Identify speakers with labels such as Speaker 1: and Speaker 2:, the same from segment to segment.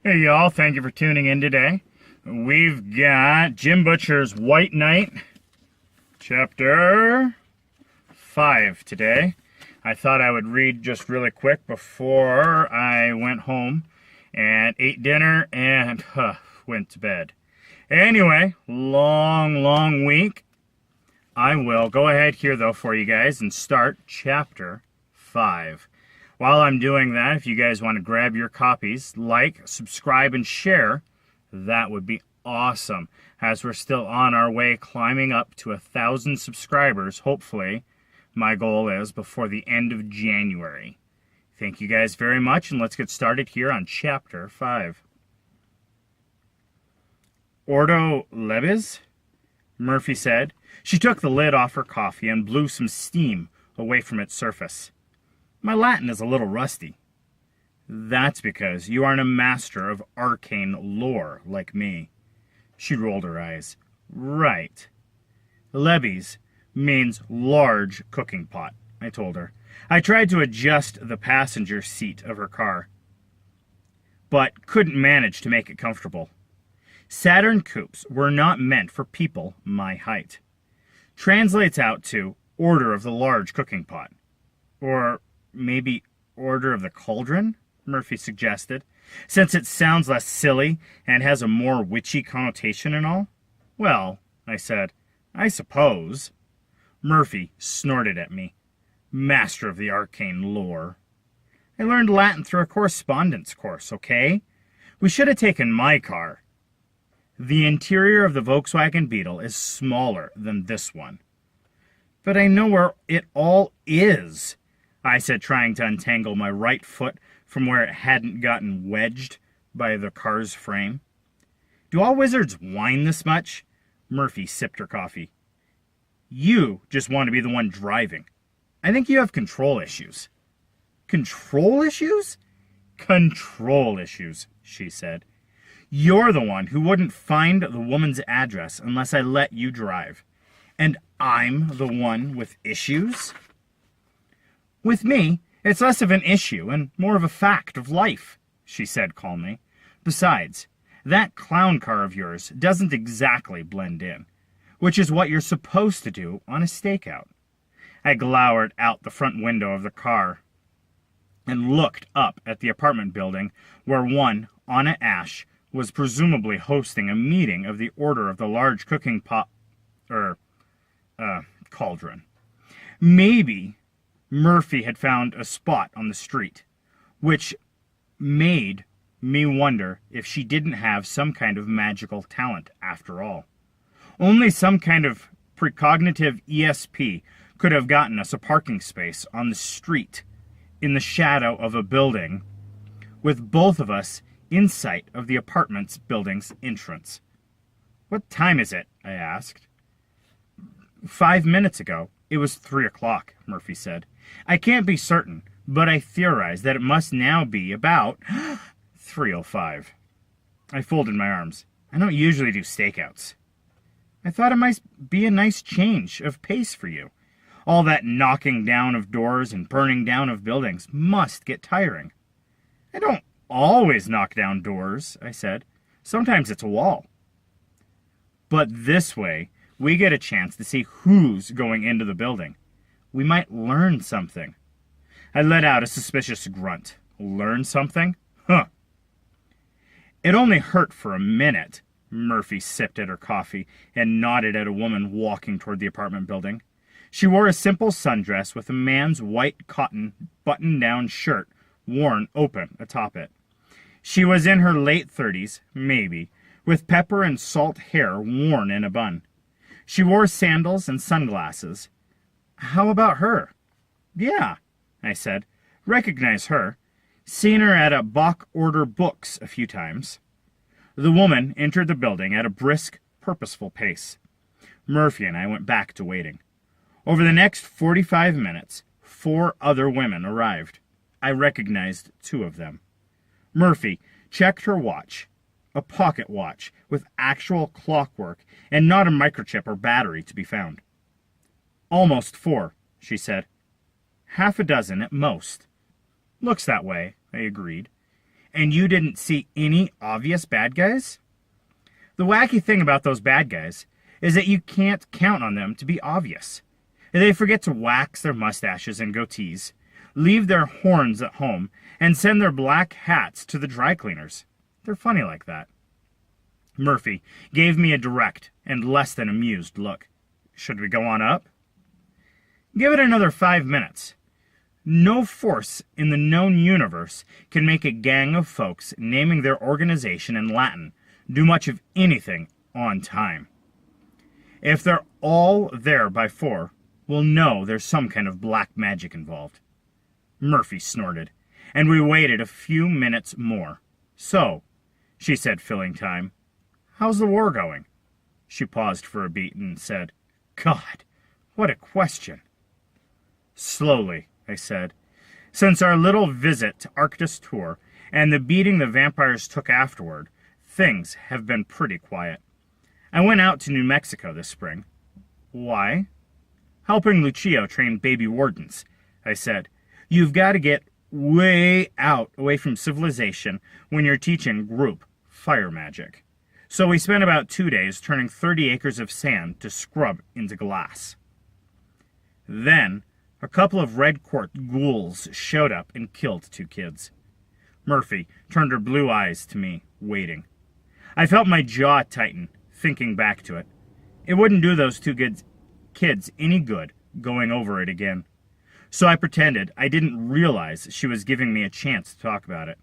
Speaker 1: Hey y'all, thank you for tuning in today. We've got Jim Butcher's White Knight, chapter 5 today. I thought I would read just really quick before I went home and ate dinner and went to bed. Anyway, long week. I will go ahead here though for you guys and start chapter 5. While I'm doing that, if you guys want to grab your copies, like, subscribe, and share, that would be awesome. As we're still on our way climbing up to 1,000 subscribers, hopefully, my goal is before the end of January. Thank you guys very much, and let's get started here on Chapter 5. Ordo Lebes? Murphy said. She took the lid off her coffee and blew some steam away from its surface. My Latin is a little rusty. That's because you aren't a master of arcane lore like me. She rolled her eyes. Right. Lebes means large cooking pot, I told her. I tried to adjust the passenger seat of her car, but couldn't manage to make it comfortable. Saturn coupes were not meant for people my height. Translates out to Order of the Large Cooking Pot. Or maybe Order of the Cauldron, Murphy suggested, since it sounds less silly and has a more witchy connotation and all. Well, I said, I suppose. Murphy snorted at me. Master of the arcane lore. I learned Latin through a correspondence course, okay? We should have taken my car. The interior of the Volkswagen Beetle is smaller than this one. But I know where it all is, I said, trying to untangle my right foot from where it hadn't gotten wedged by the car's frame. Do all wizards whine this much? Murphy sipped her coffee. You just want to be the one driving. I think you have control issues. Control issues? Control issues, she said. You're the one who wouldn't find the woman's address unless I let you drive. And I'm the one with issues? With me, it's less of an issue and more of a fact of life, she said calmly. Besides, that clown car of yours doesn't exactly blend in, which is what you're supposed to do on a stakeout. I glowered out the front window of the car and looked up at the apartment building where one, Anna Ash, was presumably hosting a meeting of the Order of the Large Cooking Pot, Cauldron. Maybe Murphy had found a spot on the street, which made me wonder if she didn't have some kind of magical talent after all. Only some kind of precognitive ESP could have gotten us a parking space on the street in the shadow of a building, with both of us in sight of the apartment's building's entrance. What time is it? I asked. 5 minutes ago. It was 3 o'clock, Murphy said. I can't be certain, but I theorize that it must now be about 3:05. I folded my arms. I don't usually do stakeouts. I thought it might be a nice change of pace for you. All that knocking down of doors and burning down of buildings must get tiring. I don't always knock down doors, I said. Sometimes it's a wall. But this way, we get a chance to see who's going into the building. We might learn something. I let out a suspicious grunt. Learn something? Huh. It only hurt for a minute. Murphy sipped at her coffee and nodded at a woman walking toward the apartment building. She wore a simple sundress with a man's white cotton button-down shirt worn open atop it. She was in her late 30s, maybe, with pepper and salt hair worn in a bun. She wore sandals and sunglasses. How about her? Yeah, I said. Recognize her. Seen her at a Bach Order Books a few times. The woman entered the building at a brisk, purposeful pace. Murphy and I went back to waiting. Over the next 45 minutes, 4 other women arrived. I recognized 2 of them. Murphy checked her watch. A pocket watch with actual clockwork and not a microchip or battery to be found. Almost 4, she said. Half a dozen at most. Looks that way, I agreed. And you didn't see any obvious bad guys? The wacky thing about those bad guys is that you can't count on them to be obvious. They forget to wax their mustaches and goatees, leave their horns at home, and send their black hats to the dry cleaners. They're funny like that. Murphy gave me a direct and less than amused look. Should we go on up? Give it another 5 minutes. No force in the known universe can make a gang of folks naming their organization in Latin do much of anything on time. If they're all there by 4, we'll know there's some kind of black magic involved. Murphy snorted, and we waited a few minutes more. So, she said, filling time, how's the war going? She paused for a beat and said, God, what a question. Slowly, I said. Since our little visit to Arctis tour and the beating the vampires took afterward, things have been pretty quiet. I went out to New Mexico this spring. Why? Helping Lucio train baby wardens, I said. You've got to get way out away from civilization when you're teaching group fire magic. So we spent about 2 days turning 30 acres of sand to scrub into glass. Then, a couple of red court ghouls showed up and killed 2 kids. Murphy turned her blue eyes to me, waiting. I felt my jaw tighten, thinking back to it. It wouldn't do those 2 kids any good going over it again. So I pretended I didn't realize she was giving me a chance to talk about it.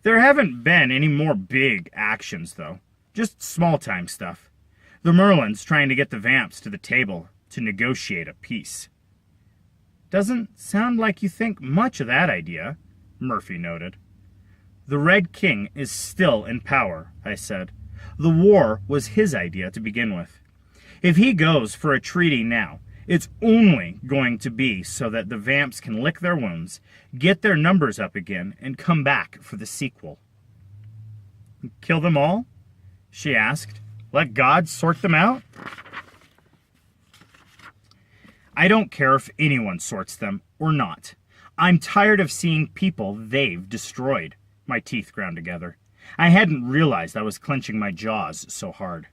Speaker 1: There haven't been any more big actions, though. Just small-time stuff. The Merlins trying to get the vamps to the table to negotiate a peace. Doesn't sound like you think much of that idea, Murphy noted. The Red King is still in power, I said. The war was his idea to begin with. If he goes for a treaty now, it's only going to be so that the vamps can lick their wounds, get their numbers up again, and come back for the sequel. Kill them all? She asked. Let God sort them out? I don't care if anyone sorts them or not. I'm tired of seeing people they've destroyed. My teeth ground together. I hadn't realized I was clenching my jaws so hard.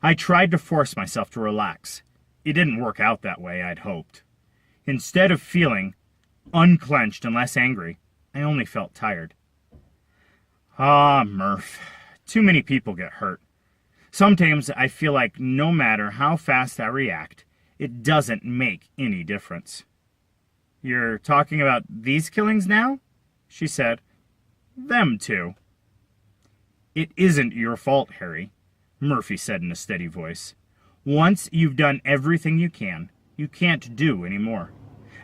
Speaker 1: I tried to force myself to relax. It didn't work out that way I'd hoped. Instead of feeling unclenched and less angry, I only felt tired. Ah, Murph. Too many people get hurt. Sometimes I feel like no matter how fast I react, it doesn't make any difference. You're talking about these killings now? She said. Them too. It isn't your fault, Harry, Murphy said in a steady voice. Once you've done everything you can't do any more.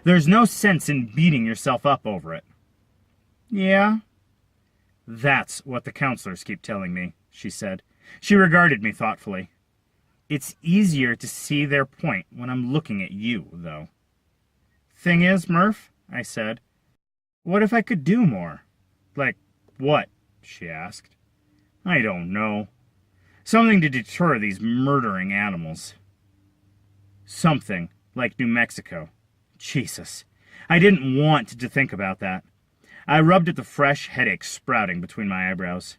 Speaker 1: There's no sense in beating yourself up over it. Yeah? That's what the counselors keep telling me, she said. She regarded me thoughtfully. It's easier to see their point when I'm looking at you, though. Thing is, Murph, I said, what if I could do more? Like what? She asked. I don't know. Something to deter these murdering animals. Something like New Mexico. Jesus. I didn't want to think about that. I rubbed at the fresh headache sprouting between my eyebrows.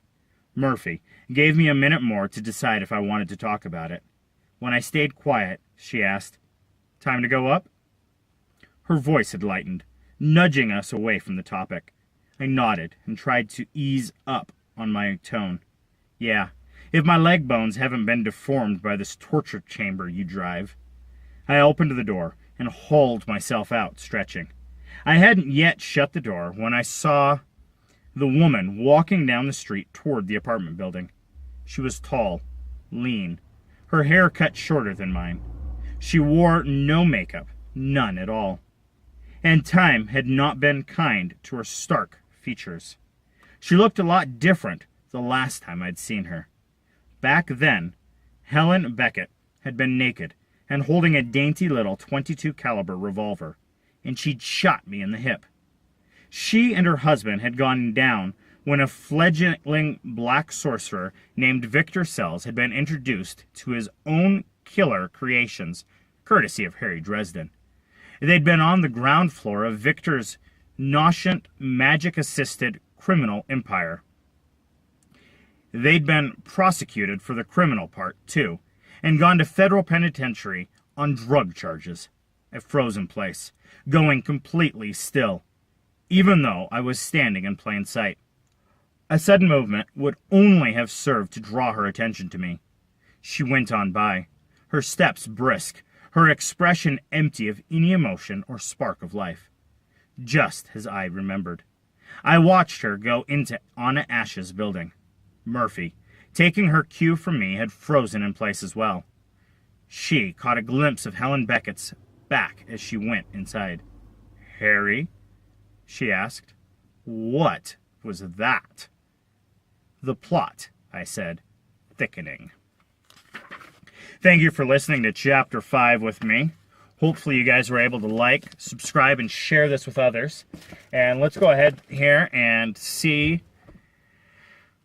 Speaker 1: Murphy gave me a minute more to decide if I wanted to talk about it. When I stayed quiet, she asked, Time to go up? Her voice had lightened, nudging us away from the topic. I nodded and tried to ease up on my tone. Yeah. If my leg bones haven't been deformed by this torture chamber you drive. I opened the door and hauled myself out, stretching. I hadn't yet shut the door when I saw the woman walking down the street toward the apartment building. She was tall, lean, her hair cut shorter than mine. She wore no makeup, none at all. And time had not been kind to her stark features. She looked a lot different the last time I'd seen her. Back then, Helen Beckett had been naked and holding a dainty little .22 caliber revolver, and she'd shot me in the hip. She and her husband had gone down when a fledgling black sorcerer named Victor Sells had been introduced to his own killer creations, courtesy of Harry Dresden. They'd been on the ground floor of Victor's nascent, magic-assisted criminal empire. They'd been prosecuted for the criminal part, too, and gone to federal penitentiary on drug charges. I froze in place, going completely still, even though I was standing in plain sight. A sudden movement would only have served to draw her attention to me. She went on by, her steps brisk, her expression empty of any emotion or spark of life, just as I remembered. I watched her go into Anna Ash's building. Murphy, taking her cue from me, had frozen in place as well. She caught a glimpse of Helen Beckett's back as she went inside. "Harry?" she asked. "What was that?" "The plot," I said, thickening. Thank you for listening to Chapter 5 with me. Hopefully you guys were able to like, subscribe, and share this with others. And let's go ahead here and see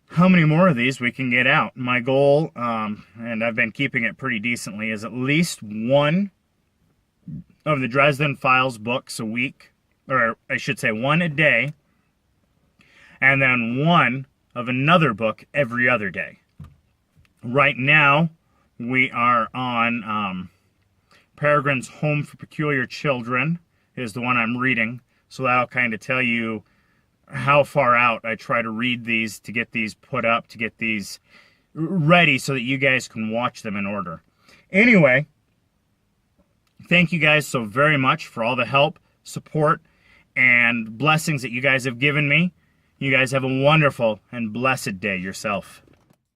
Speaker 1: how many more of these we can get out. My goal, and I've been keeping it pretty decently, is at least one of the Dresden Files books a week, or I should say one a day, and then one of another book every other day. Right now, we are on Peregrine's Home for Peculiar Children is the one I'm reading, so that'll kind of tell you how far out I try to read these to get these put up, to get these ready so that you guys can watch them in order. Anyway, thank you guys so very much for all the help, support, and blessings that you guys have given me. You guys have a wonderful and blessed day yourself.